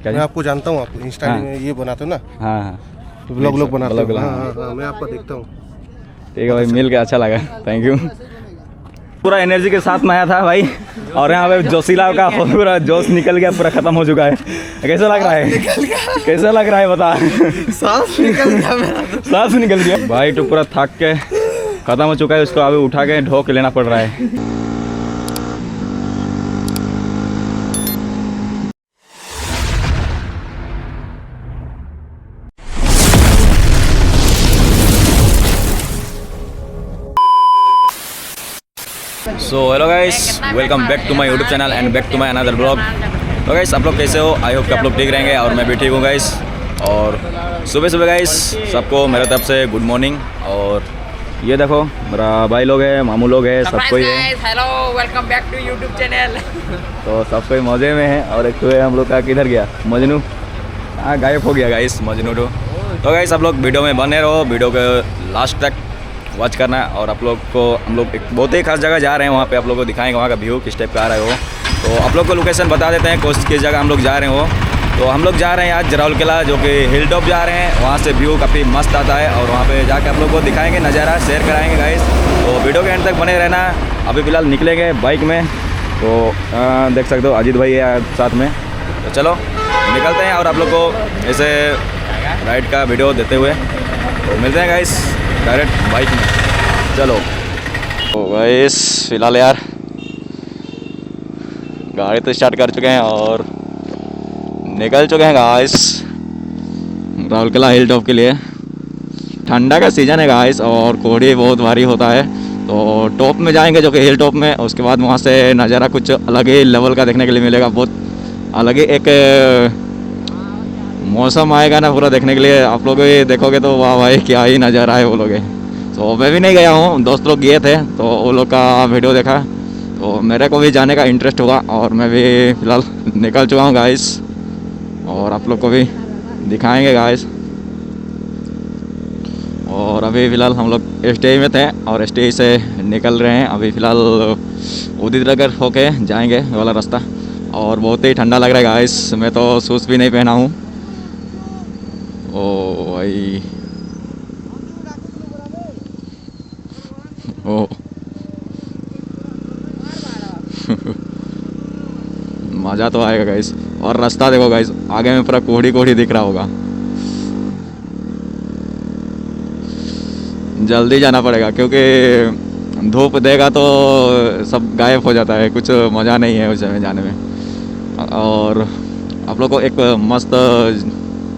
मैं आपको जानता हूँ, आप इंस्टा में ये बनाते हो ना। हाँ हाँ, व्लॉग बनाते हो। हाँ। हाँ, मैं आपको देखता हूँ। ठीक है भाई, मिल के अच्छा लगा, थैंक यू। पूरा एनर्जी के साथ में आया था भाई, और यहाँ पे जोशीला का पूरा जोश निकल गया, पूरा खत्म हो चुका है। कैसा लग रहा है? कैसा लग रहा है बता? सांस निकल गया मेरा। सांस निकल गया भाई, तो पूरा थक के खत्म हो चुका है, उसको अभी उठा के ढो के लेना पड़ रहा है। So hello guys, welcome back to my YouTube channel and back to my another blog. तो गाइस, आप लोग कैसे हो? आई होप कि आप लोग ठीक रहेंगे और मैं भी ठीक हूँ गाइस। और सुबह सुबह गाइस सबको मेरे तरफ से गुड मॉर्निंग। और ये देखो मेरा भाई लोग है, मामू लोग है, सब कोई है। Hello, welcome back to YouTube channel. तो सब कोई मज़े में है। और एक तो है हम लोग का, किधर गया मजनू? हाँ, गायब हो गया गाइस मजनू। तो गाइस आप लोग वीडियो में बने रहो, वीडियो के लास्ट तक वॉच करना है। और आप लोग को हम लोग एक बहुत ही खास जगह जा रहे हैं, वहाँ पे आप लोग को दिखाएंगे वहाँ का व्यू किस टाइप का आ रहा है वो। तो आप लोग को लोकेशन बता देते हैं किस जगह हम लोग जा रहे हैं वो। तो हम लोग जा रहे हैं आज जराउल किला, जो कि हिल टॉप जा रहे हैं। वहाँ से व्यू काफ़ी मस्त आता है और वहाँ पे जाके आप लोग को दिखाएंगे, नज़ारा शेयर कराएंगे गाइस। तो वीडियो के एंड तक बने रहना। अभी फ़िलहाल निकलेंगे बाइक में, तो देख सकते हो अजीत भाई है साथ में। तो चलो निकलते हैं और आप लोग को ऐसे राइड का वीडियो देते हुए तो मिलते हैं गाइस डायरेक्ट बाइक में। चलो तो गाइस फिलहाल यार गाड़ी तो स्टार्ट कर चुके हैं और निकल चुके हैं गाइस राउरकेला हिल टॉप के लिए। ठंडा का सीज़न है गाइस और कोहरे बहुत भारी होता है। तो टॉप में जाएंगे जो कि हिल टॉप में, उसके बाद वहाँ से नज़ारा कुछ अलग ही लेवल का देखने के लिए मिलेगा। बहुत अलग ही एक मौसम आएगा ना पूरा देखने के लिए। आप लोग भी देखोगे तो वाह भाई क्या ही नज़ारा है वो लोग। तो मैं भी नहीं गया हूँ, दोस्त लोग गए थे तो वो लोग का वीडियो देखा तो मेरे को भी जाने का इंटरेस्ट हुआ और मैं भी फ़िलहाल निकल चुका हूँ गाइस। और आप लोग को भी दिखाएंगे गाइस। और अभी फ़िलहाल हम लोग स्टेज में थे और स्टेज से निकल रहे हैं। अभी फ़िलहाल उदित नगर होके जाएंगे वाला रास्ता। और बहुत ही ठंडा लग रहा है गाइस, मैं तो शूज़ भी नहीं पहना हूँ। ओ भाई ओ मज़ा तो आएगा गाइस। और रास्ता देखो गाइस, आगे में पूरा कोहड़ी कोहड़ी दिख रहा होगा। जल्दी जाना पड़ेगा क्योंकि धूप देगा तो सब गायब हो जाता है, कुछ मज़ा नहीं है उस जगह जाने में। और आप लोग को एक मस्त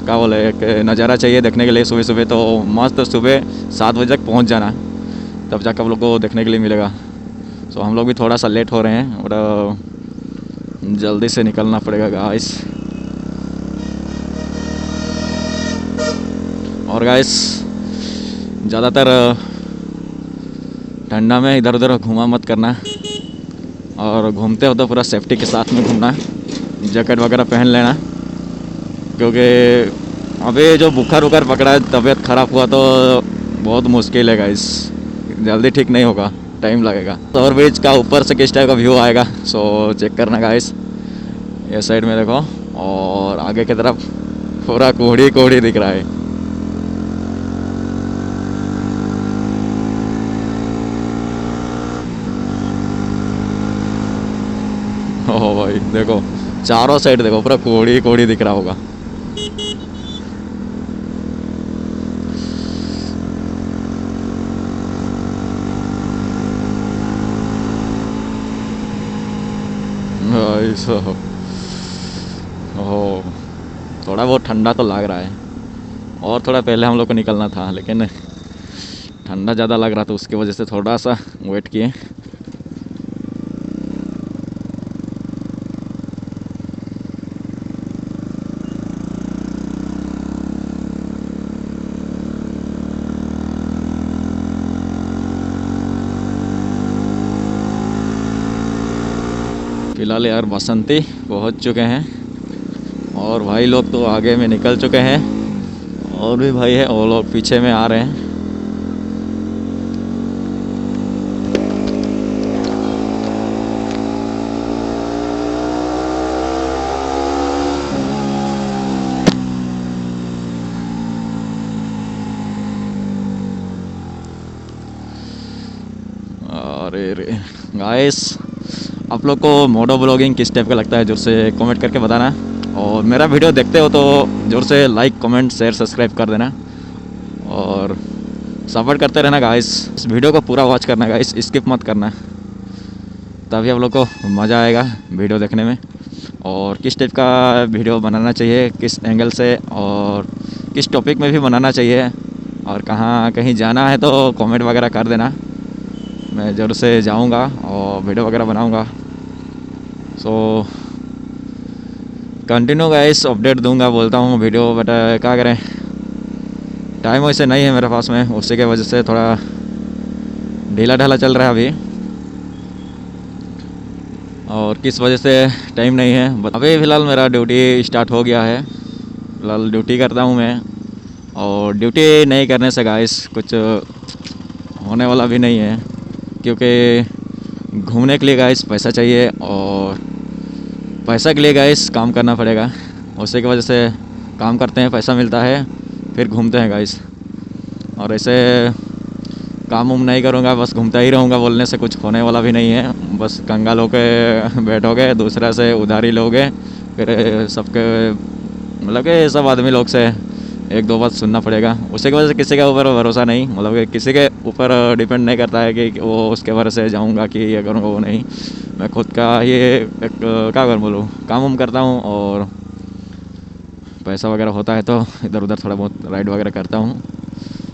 क्या बोले एक नज़ारा चाहिए देखने के लिए सुबह सुबह, तो मस्त सुबह 7 बजे तक पहुंच जाना, तब जाकर आप लोग को देखने के लिए मिलेगा। तो हम लोग भी थोड़ा सा लेट हो रहे हैं और जल्दी से निकलना पड़ेगा गाइस। और गाइस ज़्यादातर ठंडा में इधर उधर घूमा मत करना, और घूमते हो तो पूरा सेफ्टी के साथ में घूमना, जैकेट वगैरह पहन लेना। क्योंकि अभी जो बुखार वुखार पकड़ा है, तबीयत ख़राब हुआ तो बहुत मुश्किल है गाइस, जल्दी ठीक नहीं होगा, टाइम लगेगा। ओवर ब्रिज का ऊपर से किस टाइप का व्यू आएगा सो चेक करना गाइस। ये साइड में देखो और आगे की तरफ पूरा कोहड़ी कोहड़ी दिख रहा है। ओह भाई देखो चारों साइड देखो पूरा कोहड़ी कोहड़ी दिख रहा होगा। भाई साहब ओह थोड़ा बहुत ठंडा तो लग रहा है, और थोड़ा पहले हम लोग को निकलना था लेकिन ठंडा ज़्यादा लग रहा था, उसकी वजह से थोड़ा सा वेट किए। फिलहाल यार बसंती पहुंच चुके हैं और भाई लोग तो आगे में निकल चुके हैं, और भी भाई है वो लोग पीछे में आ रहे हैं। अरे रे गाइस, आप लोग को मोटो ब्लॉगिंग किस टाइप का लगता है जोर से कमेंट करके बताना। और मेरा वीडियो देखते हो तो जोर से लाइक कमेंट शेयर सब्सक्राइब कर देना और सपोर्ट करते रहना गाइस। इस वीडियो को पूरा वॉच करना गाइस, स्किप मत करना, तभी आप लोग को मज़ा आएगा वीडियो देखने में। और किस टाइप का वीडियो बनाना चाहिए, किस एंगल से और किस टॉपिक में भी बनाना चाहिए, और कहाँ कहीं जाना है तो कमेंट वगैरह कर देना, मैं ज़रूर से जाऊंगा और वीडियो वगैरह बनाऊंगा। सो कंटिन्यू गाइस अपडेट दूंगा बोलता हूँ वीडियो, बट क्या करें, टाइम वैसे नहीं है मेरे पास में, उसी के वजह से थोड़ा ढीला ढाला चल रहा है अभी। और किस वजह से टाइम नहीं है, अभी फ़िलहाल मेरा ड्यूटी स्टार्ट हो गया है। फ़िलहाल ड्यूटी करता हूँ मैं, और ड्यूटी नहीं करने से गाइस कुछ होने वाला भी नहीं है, क्योंकि घूमने के लिए गाइस पैसा चाहिए और पैसा के लिए गाइस काम करना पड़ेगा। उसी की वजह से काम करते हैं, पैसा मिलता है, फिर घूमते हैं गाइस। और ऐसे काम उम नहीं करूँगा, बस घूमता ही रहूँगा बोलने से कुछ होने वाला भी नहीं है। बस कंगाल होके बैठोगे, दूसरा से उधारी लोगे, फिर सबके मतलब कि सब आदमी लोग से एक दो बात सुनना पड़ेगा। उसी की वजह से किसी के ऊपर भरोसा नहीं, मतलब कि किसी के ऊपर डिपेंड नहीं करता है कि वो उसके भरोसे जाऊँगा कि ये करूँगा वो नहीं। मैं खुद का ये एक क्या कर बोलूँ काम उम करता हूँ, और पैसा वगैरह होता है तो इधर उधर थोड़ा बहुत राइड वगैरह करता हूँ।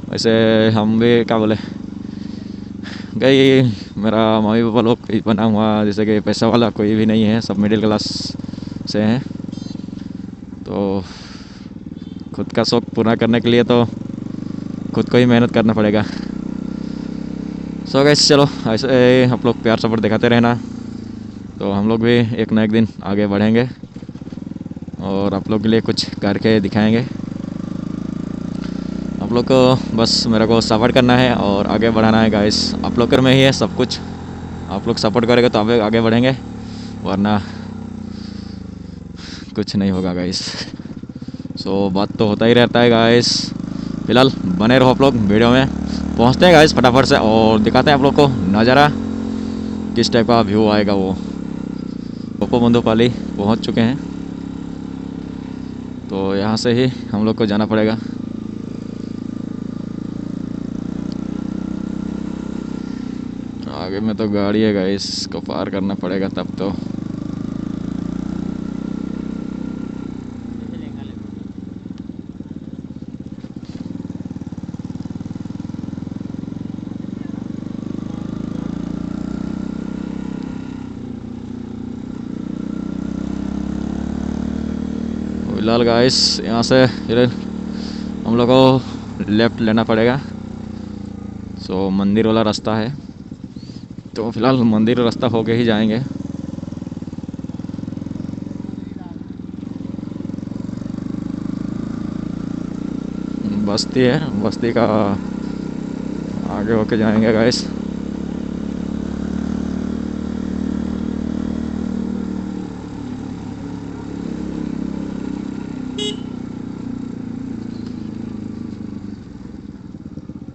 वैसे हम भी क्या बोले गई, मेरा मम्मी पापा लोग बना हुआ जैसे कि पैसा वाला कोई भी नहीं है, सब मिडिल क्लास से हैं। तो खुद का शौक़ पूरा करने के लिए तो खुद को ही मेहनत करना पड़ेगा। सो गाइस चलो ऐसे आप लोग प्यार सपोर्ट दिखाते रहना, तो हम लोग भी एक ना एक दिन आगे बढ़ेंगे और आप लोग के लिए कुछ करके दिखाएंगे। आप लोग को बस मेरे को सपोर्ट करना है और आगे बढ़ाना है गाइस, आप लोग में ही है सब कुछ। आप लोग सपोर्ट करेंगे तो आगे बढ़ेंगे, वरना कुछ नहीं होगा गाइस। सो बात तो होता ही रहता है गाइस। फिलहाल बने रहो आप लोग वीडियो में, पहुंचते हैं गाइस फटाफट से और दिखाते हैं आप लोग को नज़ारा, किस टाइप का व्यू आएगा। वो पोपो बंदोपाली पहुंच चुके हैं, तो यहाँ से ही हम लोग को जाना पड़ेगा। आगे में तो गाड़ी है गाइस, इसको पार करना पड़ेगा तब तो। फिलहाल गाइस यहाँ से फिर हम लोग को लेफ़्ट लेना पड़ेगा। सो मंदिर वाला रास्ता है, तो फिलहाल मंदिर रास्ता होके ही जाएंगे। बस्ती है, बस्ती का आगे होके जाएंगे गाइस।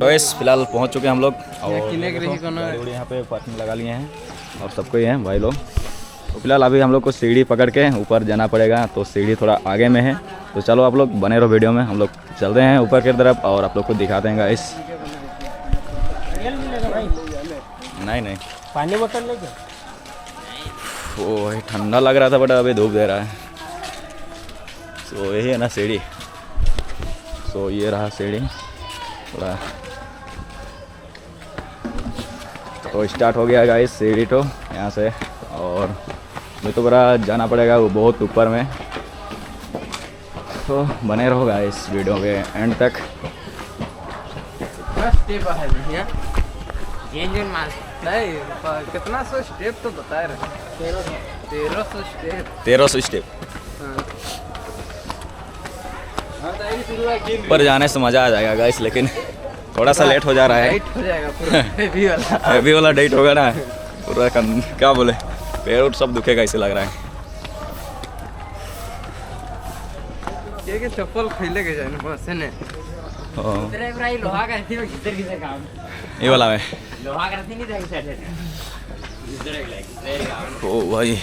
गाइस फिलहाल पहुंच चुके हैं हम लोग, और गाड़ी यहाँ पे पार्किंग लगा लिए हैं और सबको ही हैं भाई लोग। तो फिलहाल अभी हम लोग को सीढ़ी पकड़ के ऊपर जाना पड़ेगा, तो सीढ़ी थोड़ा आगे में है। तो चलो आप लोग बने रहो वीडियो में, हम लोग चलते हैं ऊपर की तरफ और आप लोग को दिखाते हैं गाइस। नहीं पानी बोतल लेके वो ठंडा लग रहा था बट अभी धूप दे रहा है। सो यही है ना सीढ़ी, सो ये रहा सीढ़ी थोड़ा। तो स्टार्ट हो गया गाइस सीढ़ी तो यहाँ से, और मुझे तो बड़ा जाना पड़ेगा वो बहुत ऊपर में। तो बने रहो गाइस वीडियो के एंड तक। स्टेप है भैया, इंजन मार नहीं कितना सौ स्टेप तो बता रहे, 1300 स्टेप 1300 स्टेप पर जाने से मज़ा आ जाएगा गाइस, लेकिन थोड़ा सा लेट हो जा रहा है। हो जाएगा पूरा हेवी वाला हेवी वाला डेट होगा ना पूरा, क्या बोले पैर उठ सब दुखेगा ऐसे लग रहा है। ये चप्पल खैले के जाने बस ने हाँ। तेरे भाई लोहा का थी किधर किधर काम ये वाला है लोहा करती नहीं रहेगी ओ भाई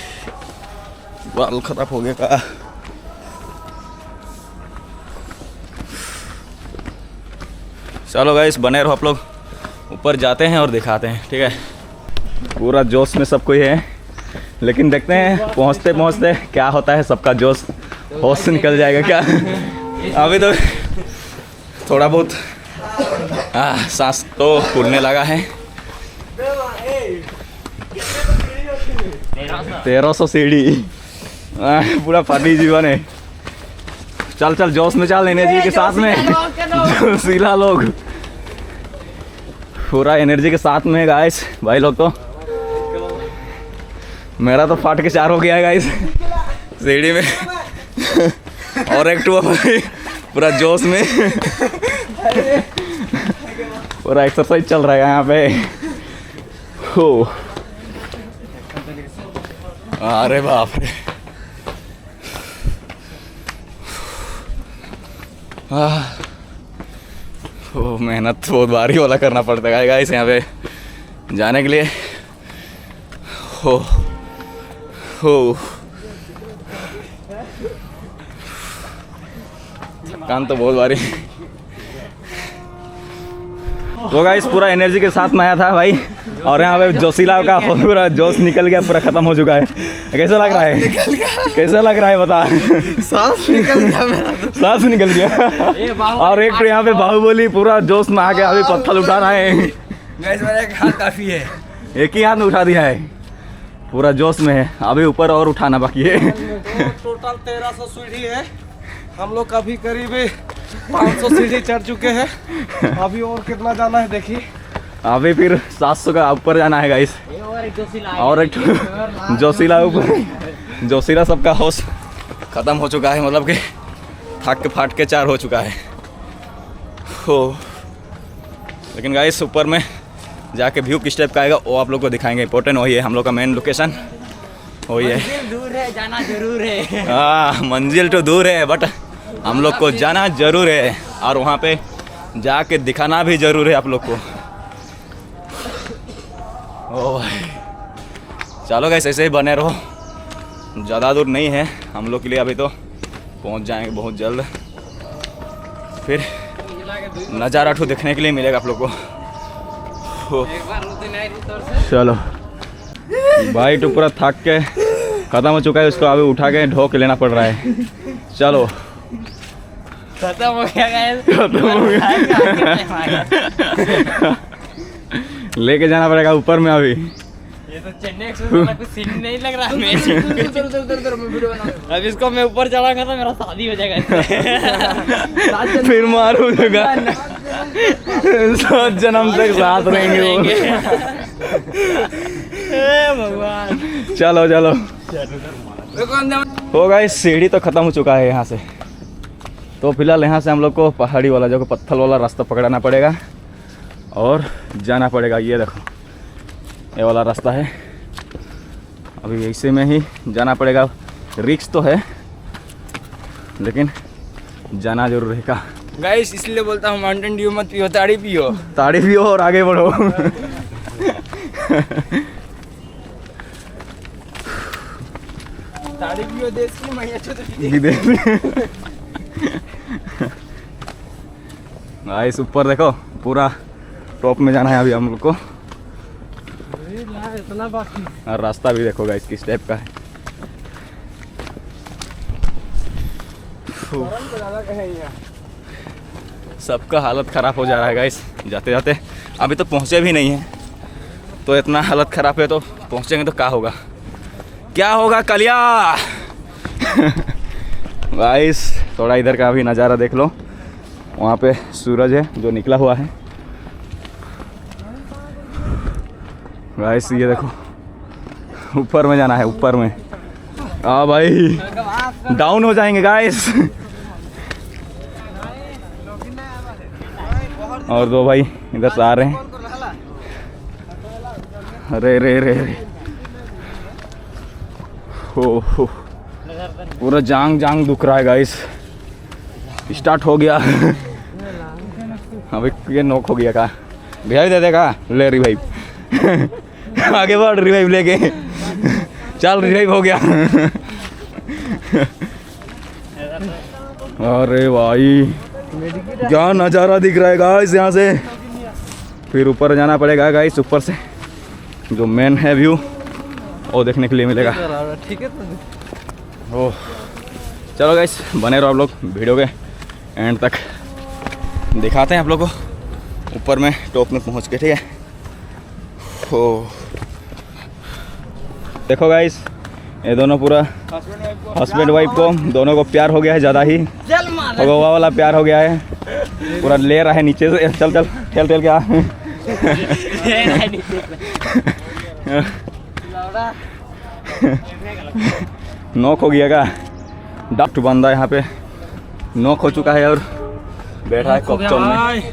बाल खराब हो गया का। चलो गाइस बने रहो आप लोग, ऊपर जाते हैं और दिखाते हैं, ठीक है। पूरा जोश में सब कोई है, लेकिन देखते हैं पहुंचते पहुंचते क्या होता है, सबका जोश होश निकल जाएगा क्या। अभी तो थोड़ा बहुत सांस तो फूलने लगा है। 1300 सीढ़ी पूरा पार्टी जीवन है। चल चल जोश में चल, एनर्जी के साथ में जोशीला लोग पूरा एनर्जी के साथ में गाइस। भाई लोग तो मेरा तो फाट के 4 हो गया है गाइस सीढ़ी में और एक टू पूरा जोश में पूरा एक्सरसाइज चल रहा है यहाँ पे। हो अरे बाप रे, ओ मेहनत बहुत भारी वाला करना पड़ता है गाइस यहाँ पे जाने के लिए। हो काम तो बहुत भारी। तो गाइस पूरा एनर्जी के साथ में आया था भाई, और यहाँ पे जोशीला का पूरा जोश निकल गया, पूरा खत्म हो चुका है। कैसा लग रहा है? कैसा लग रहा है बता? सांस निकल गया मेरा तो। सांस निकल गया। और एक तो यहाँ पे बाहुबली पूरा जोश में आ गया, अभी पत्थर उठा रहा है। गाइस मेरा एक हाथ काफी है, एक ही हाथ में उठा दिया है, पूरा जोश में है। अभी ऊपर और उठाना बाकी है। टोटल 1300 सीढ़ी है, हम लोग अभी करीब 500 सीढ़ी चढ़ चुके हैं। अभी और कितना जाना है देखिए। अभी फिर 700 का ऊपर जाना है गाइस। और एक जोशीला ऊपर। जोशीला सबका होश खत्म हो चुका है, मतलब कि थक के फाट के 4 हो चुका है। हो लेकिन गाइस ऊपर में जाके व्यू किस टाइप का आएगा वो आप लोग को दिखाएंगे। इंपॉर्टेंट वही है, हम लोग का मेन लोकेशन वही है। दूर है, जाना जरूर है। हाँ मंजिल तो दूर है, बट हम लोग को जाना जरूर है, और वहाँ पे जाके दिखाना भी जरूर है आप लोग को। ओ भाई चलो गाइस ऐसे ही बने रहो, ज़्यादा दूर नहीं है हम लोग के लिए, अभी तो पहुँच जाएंगे बहुत जल्द। फिर नज़ारा ठो देखने के लिए मिलेगा आप लोग को। चलो भाई तो पूरा थक के खत्म हो चुका है, उसको अभी उठा के ढो के लेना पड़ रहा है। चलो खत्म हो गया गाइस, खत्म हो गया। लेके जाना पड़ेगा ऊपर में अभी। ये तो चेन्नई एक्सप्रेस का कुछ सीन नहीं लग रहा है। अब इसको मैं ऊपर चढ़ाऊंगा तो मेरा शादी हो जाएगा इससे। फिर मारूंगा, 7 जन्म तक साथ रहेंगे वो। भगवान चलो चलो हो गाइस, सीढ़ी तो खत्म हो चुका है यहाँ से। तो फिलहाल यहाँ से हम लोग को पहाड़ी वाला जो पत्थर वाला रास्ता पकड़ना पड़ेगा और जाना पड़ेगा। ये देखो ये वाला रास्ता है, अभी ऐसे में ही जाना पड़ेगा। रिक्स तो है लेकिन जाना जरूर रहेगा गाइस, इसलिए बोलता हूँ माउंटेन ड्यू मत पियो, ताड़ी पियो। ताड़ी पियो और आगे बढ़ो। ताड़ी पियो देश की मैया तो विदेश गाइस ऊपर देखो, पूरा टॉप में जाना है अभी हम लोग को। इतना बाकी और रास्ता भी देखो गाइस किस टाइप का है। सबका हालत ख़राब हो जा रहा है गाइस जाते जाते। अभी तो पहुँचे भी नहीं हैं, तो इतना हालत ख़राब है तो पहुँचेंगे तो क्या होगा, क्या होगा कलिया। गाइस थोड़ा इधर का भी नज़ारा देख लो, वहाँ पे सूरज है जो निकला हुआ है। गाइस ये देखो ऊपर में जाना है, ऊपर में। हाँ भाई डाउन हो जाएंगे गाइस। और दो भाई इधर से आ रहे हैं। अरे रे रे रे हो पूरा जांग जांग दुख रहा है गाइस। स्टार्ट हो गया। अभी ये नोक हो गया का भैया दे देगा ले रही भाई। आगे बढ़ रिवाइव लेके। चल रिवाइव हो गया। अरे भाई क्या नज़ारा दिख रहा है गाइस यहाँ से। फिर ऊपर जाना पड़ेगा गाइस, ऊपर से जो मेन है व्यू वो देखने के लिए मिलेगा। ठीक है तो ओह चलो गाइस बने रहो आप लोग वीडियो के एंड तक, दिखाते हैं आप लोग को ऊपर में टॉप में पहुंच के, ठीक है। ओह देखो गाइस ये दोनों पूरा हस्बैंड वाइफ को दोनों को प्यार हो गया है, ज़्यादा ही भगवा वाला प्यार हो गया है, पूरा ले रहा है नीचे से। चल चल ठेल ठेल के आ। नॉक हो गया का डॉक्ट बंदा यहाँ पे नॉक हो चुका है और बैठा है कॉकटेल में।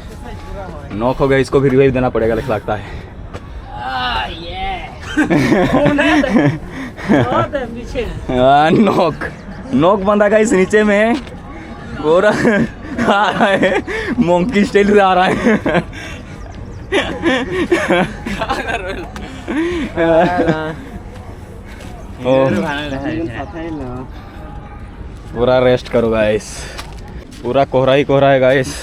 नॉक हो गया, इसको भी रिवाइव देना पड़ेगा लगता है। नॉक नॉक बंदा का इस नीचे में पूरा आ रहा है, मोंकी स्टाइल से आ रहा है। पूरा रेस्ट करो गाइस, पूरा कोहरा ही कोहरा है गाइस।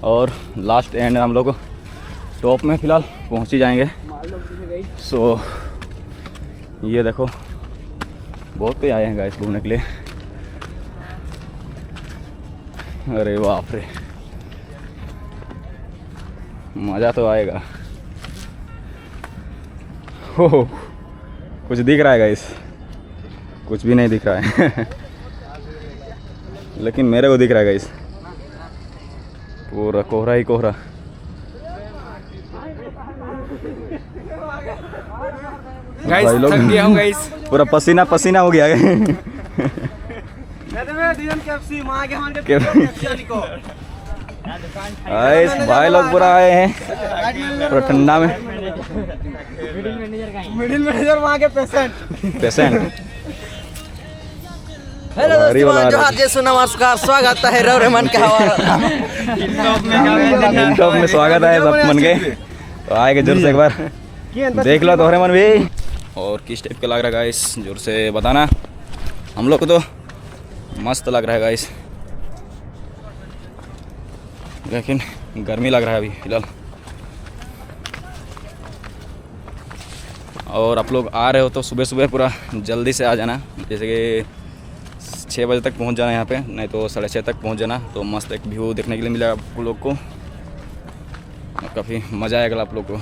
और लास्ट एंड हम लोग टॉप में फ़िलहाल पहुंच ही जाएंगे। सो ये देखो बहुत कोई आए हैं गाइस घूमने के लिए। अरे बाप रे मज़ा तो आएगा। हो कुछ दिख रहा है गाइस? कुछ भी नहीं दिख रहा है। लेकिन मेरे को दिख रहा है गाइस, पूरा कोहरा ही कोहरा। गाइस थक गया हूँ गाइस, पूरा पसीना पसीना हो गया है। भाई लोग पूरा आए हैं पूरा ठंडा में। मिडिल मैनेजर वहाँ के पेशेंट। हेलो दोस्तों, जोहार जय सुना नमस्कार, स्वागत है रव रहमान का टॉप में स्वागत है सब मन के। तो आएगा जोर से एक बार देख लो तोहरे मन भी। और किस टाइप का लग रहा है गाइस जोर से बताना। हम लोग को तो मस्त लग रहा है गाइस, लेकिन गर्मी लग रहा है अभी फिलहाल। और आप लोग आ रहे हो तो सुबह सुबह पूरा जल्दी से आ जाना, जैसे कि 6 बजे तक पहुंच जाना यहाँ पे, नहीं तो 6:30 तक पहुंच जाना। तो मस्त एक व्यू देखने के लिए मिलेगा आप लोग को और काफ़ी मज़ा आएगा आप लोग को।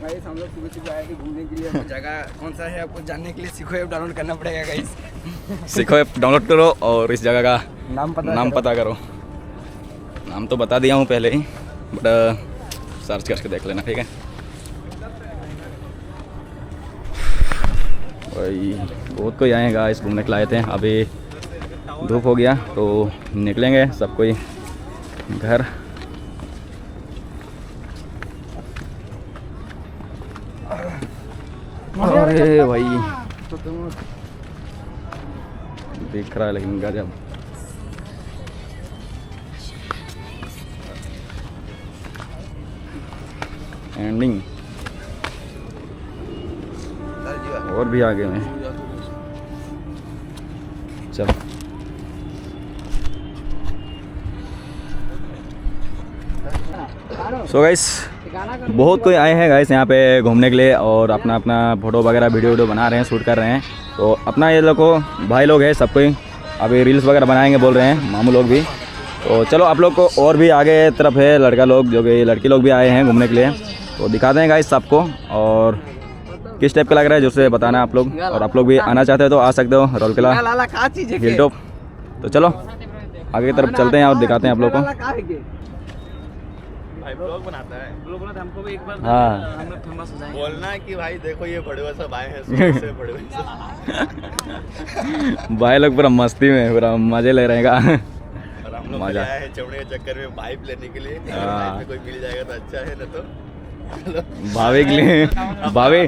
गाइस हम लोग सुबह सुबह आए घूमने के लिए। जगह कौन सा है आपको जानने के लिए सीखो ऐप डाउनलोड करना पड़ेगा गाइस। सीखो ऐप डाउनलोड करो और इस जगह का नाम पता करो। नाम तो बता दिया हूँ पहले ही, बट सर्च करके देख लेना, ठीक है भाई। बहुत कोई आए गाइस घूमने के लाए थे। अभी धूप हो गया तो निकलेंगे सब कोई घर। अरे भाई दिख रहा है लेकिन गजब। एंडिंग और भी आगे में। चलो सो गाइस बहुत कोई आए हैं गाइस यहाँ पे घूमने के लिए और अपना अपना फोटो वगैरह वीडियो बना रहे हैं, शूट कर रहे हैं। तो अपना ये लोग को भाई लोग हैं सब कोई, अभी रील्स वगैरह बनाएंगे बोल रहे हैं मामू लोग भी। तो चलो आप लोग को और भी आगे तरफ है लड़का लोग, जो कि लड़की लोग भी आए हैं घूमने के लिए, तो दिखाते हैं गाइस सबको। और किस टाइप का लग रहा है जो से बताना आप लोग। और आप लोग भी आना चाहते हो तो आ सकते हो रौलकेला हिल टॉप। तो चलो आगे की तरफ चलते हैं और दिखाते हैं आप लोग को। भाई ब्लॉग बनाता है, ब्लॉग बनाता है, हमको भी एक बार हाँ हम लोग फेमस हो जाएंगे। बोलना है कि भाई देखो ये बड़े सब आए हैं, से बड़े भाई लोग पूरा मस्ती में पूरा मजे ले रहे हैं। और हम लोग मजा आए हैं चौड़े के चक्कर में वाइब लेने के लिए। हाँ। वाइब में कोई मिल जाएगा तो अच्छा है, ना तो भाभी के लिए भाभी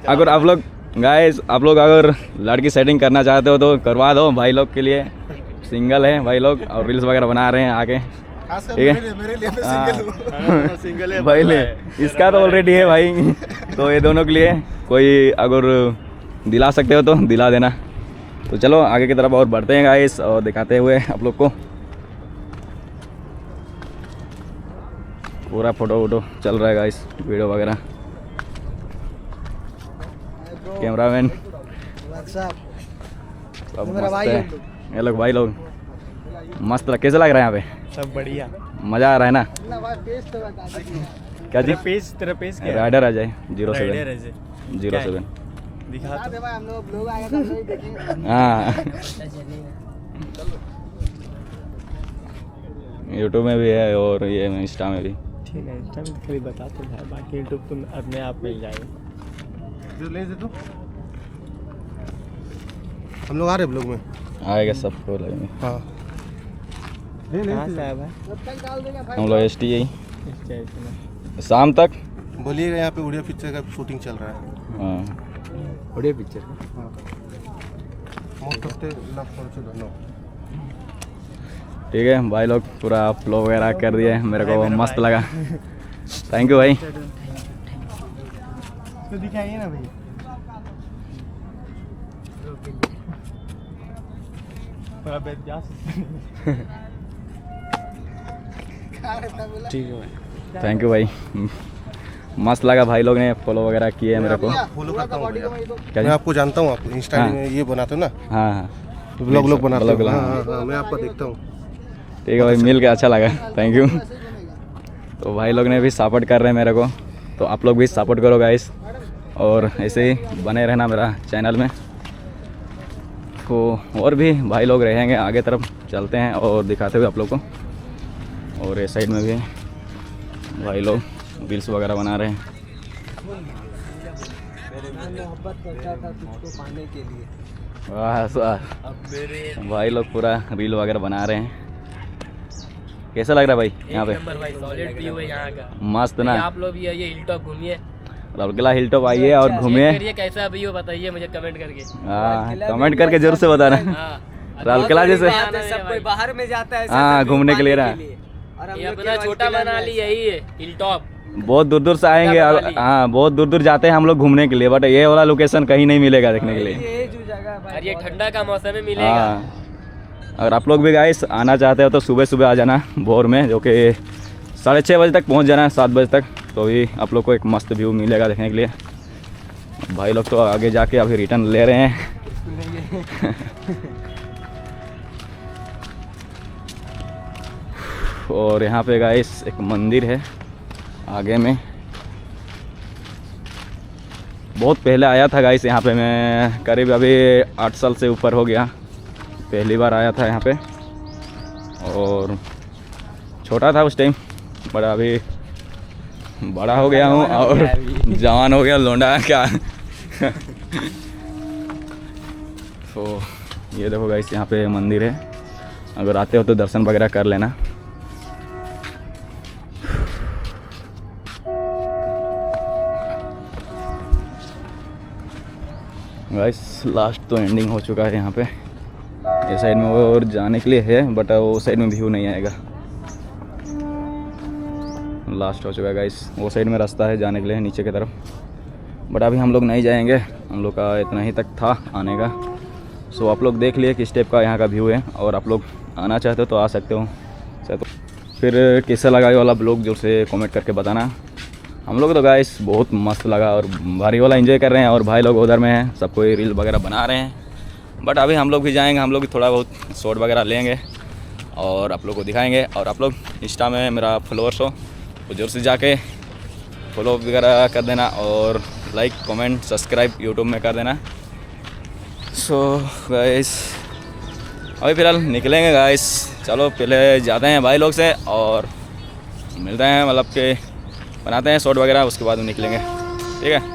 अगर आप लोग गाइस आप लोग अगर लड़की सेटिंग करना चाहते हो तो करवा दो भाई लोग के लिए। सिंगल है भाई लोग और रील्स वगैरह बना रहे हैं आगे, ठीक है मेरे लिए हाँ। सिंगल है भाई ले इसका तो ऑलरेडी है भाई, तो ये दोनों के लिए कोई अगर दिला सकते हो तो दिला देना। तो चलो आगे की तरफ और बढ़ते हैं गाइस और दिखाते हुए आप लोग को पूरा फोटो वोटो चल रहा है गाइस, वीडियो वगैरह। कैमरामैन सब मस्त है, ये लोग भाई लोग मस्त कैसे लग रहा है यहाँ पे? सब बढ़िया, मज़ा आ रहा है ना? क्या जी? तेरा पेज राइडर आ जाए 07 दिखा हाँ यूट्यूब में भी है और ये इंस्टा में भी। ठीक है, इंस्टा में खाली बता तो है, बाकी यूट्यूब तुम अपने आप मिल जाएगा। जो ले दे तू, हम लोग आ रहे ब्लॉग में। आएगा सबको लगेंगे। हाँ कहाँ से आया भाई? हम लोग एस टी शाम तक। बोलिएगा यहाँ पे उड़िया पिक्चर का शूटिंग चल रहा है। हाँ बढ़िया पिक्चर। ठीक है भाई लोग पूरा फ्लो वगैरह कर दिए, मेरे को मस्त लगा। थैंक यू भाई। तो दिखाइए ना भैया। ठीक है भाई। थैंक यू भाई, मस्त लगा। भाई लोग ने फॉलो वगैरह किए मेरे को। फॉलो करता हूँ भैया। क्या मैं जी? आपको जानता हूँ, आप इंस्टा हाँ। में ये बनाते हो ना, हाँ हाँ ब्लॉग बनाते ब्लॉग, हो। हाँ। हाँ, हाँ, मैं आपको देखता हूँ। ठीक है भाई, मिल के अच्छा लगा, थैंक यू। तो भाई लोग ने भी सपोर्ट कर रहे हैं मेरे को, तो आप लोग भी सपोर्ट करो गाइस, और ऐसे ही बने रहना मेरा चैनल में। तो और भी भाई लोग रहेंगे, आगे तरफ चलते हैं और दिखाते हुए आप लोग को। और इस साइड में भी भाई लोग रील्स वगैरह बना रहे हैं। वाह वाह, भाई लोग पूरा रील वगैरह बना रहे हैं। कैसा लग रहा है भाई यहाँ पे? नंबर भाई, सॉलिड व्यू है यहाँ का। मस्त ना? आप लोग भी आइए, हिल टॉप घूमिए, राउरकेला हिल टॉप आइए और घूमिए। करिए कैसा व्यू बताइए मुझे कमेंट करके। हाँ कमेंट करके जरूर से बताना। हाँ राउरकेला जैसे सब कोई बाहर में जाता है हाँ घूमने के लिए ना, ये अपना छोटा मनाली यही है, हिल टॉप। बहुत दूर दूर से आएंगे। हाँ बहुत दूर दूर जाते हैं हम लोग घूमने के लिए, बट ये वाला लोकेशन कहीं नहीं मिलेगा देखने के लिए। और ये ठंडा का मौसम में मिलेगा। हाँ अगर आप लोग भी गाइस आना चाहते हो तो सुबह सुबह आ जाना भोर में, जो कि 6:30 बजे तक पहुंच जाना, 7 बजे तक, तो भी आप लोग को एक मस्त व्यू मिलेगा देखने के लिए। भाई लोग तो आगे जाके अभी रिटर्न ले रहे हैं। और यहाँ पे गाइस एक मंदिर है आगे में। बहुत पहले आया था गाइस यहाँ पे मैं, करीब अभी 8 साल से ऊपर हो गया, पहली बार आया था यहाँ पे। और छोटा था उस टाइम, बड़ा अभी बड़ा हो गया हूँ और जवान हो गया लौंडा क्या। तो ये देखो गाइस यहाँ पे मंदिर है, अगर आते हो तो दर्शन वगैरह कर लेना। गाइस लास्ट तो एंडिंग हो चुका है यहाँ पे। ये साइड में और जाने के लिए है, बट वो साइड में व्यू नहीं आएगा। लास्ट हो चुका है गाइस, वो साइड में रास्ता है जाने के लिए नीचे की तरफ, बट अभी हम लोग नहीं जाएंगे, हम लोग का इतना ही तक था आने का। सो आप लोग देख लिए किस टाइप का यहाँ का व्यू है, और आप लोग आना चाहते हो तो आ सकते हो। तो फिर कैसा लगा ये वाला ब्लॉग जोर से कमेंट करके बताना। हम लोग तो गाइस बहुत मस्त लगा और भारी वाला एंजॉय कर रहे हैं, और भाई लोग उधर में हैं, सब कोई रील वगैरह बना रहे हैं। बट अभी हम लोग भी जाएंगे, हम लोग भी थोड़ा बहुत शॉर्ट वगैरह लेंगे और आप लोग को दिखाएंगे। और आप लोग इंस्टा में मेरा फॉलोअर्स हो तो जोर से जाके फॉलो वगैरह कर देना, और लाइक कमेंट सब्सक्राइब यूट्यूब में कर देना। सो गाइस अभी फ़िलहाल निकलेंगे गाइस, चलो पहले जाते हैं भाई लोग से और मिलते हैं, मतलब कि बनाते हैं शॉर्ट वगैरह, उसके बाद निकलेंगे। ठीक है।